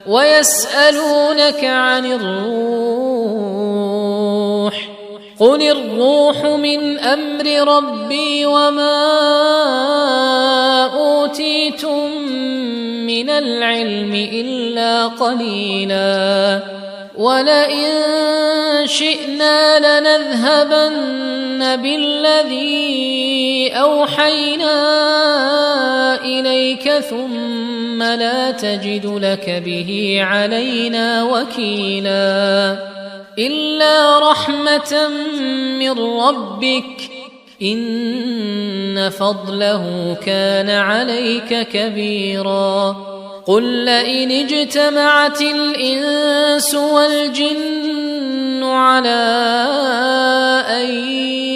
ويسألونك عن الروح قل الروح من أمر ربي وما أوتيتم من العلم إلا قليلا ولئن شئنا لنذهبن بالذي أوحينا إليك ثم لا تجد لك به علينا وكيلا إلا رحمة من ربك إن فضله كان عليك كبيرا قل لئن اجتمعت الإنس والجن على أن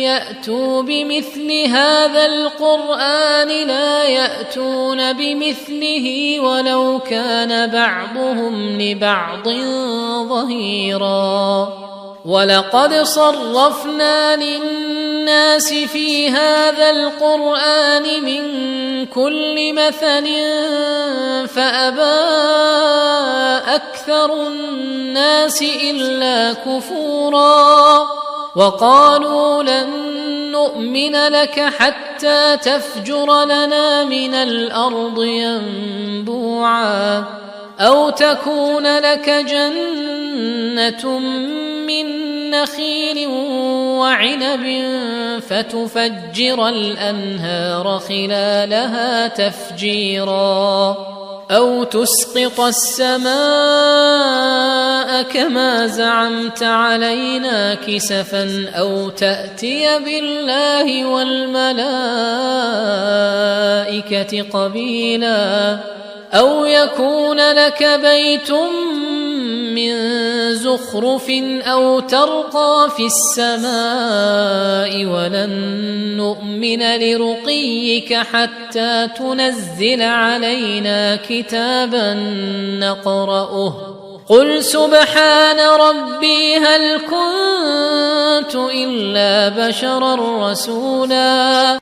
يأتوا بمثل هذا القرآن لا يأتون بمثله ولو كان بعضهم لبعض ظهيرا ولقد صرفنا للناس في هذا القرآن من كل مثل فأبى أكثر الناس إلا كفورا وقالوا لن نؤمن لك حتى تفجر لنا من الأرض ينبوعا أو تكون لك جنة من نخيل وعنب فتفجر الأنهار خلالها تفجيرا أو تسقط السماء كما زعمت علينا كسفا أو تأتي بالله والملائكة قبيلا أو يكون لك بيت من زخرف أو ترقى في السماء ولن نؤمن لرقيك حتى تنزل علينا كتابا نقرأه قل سبحان ربي هل كنت إلا بشرا رسولا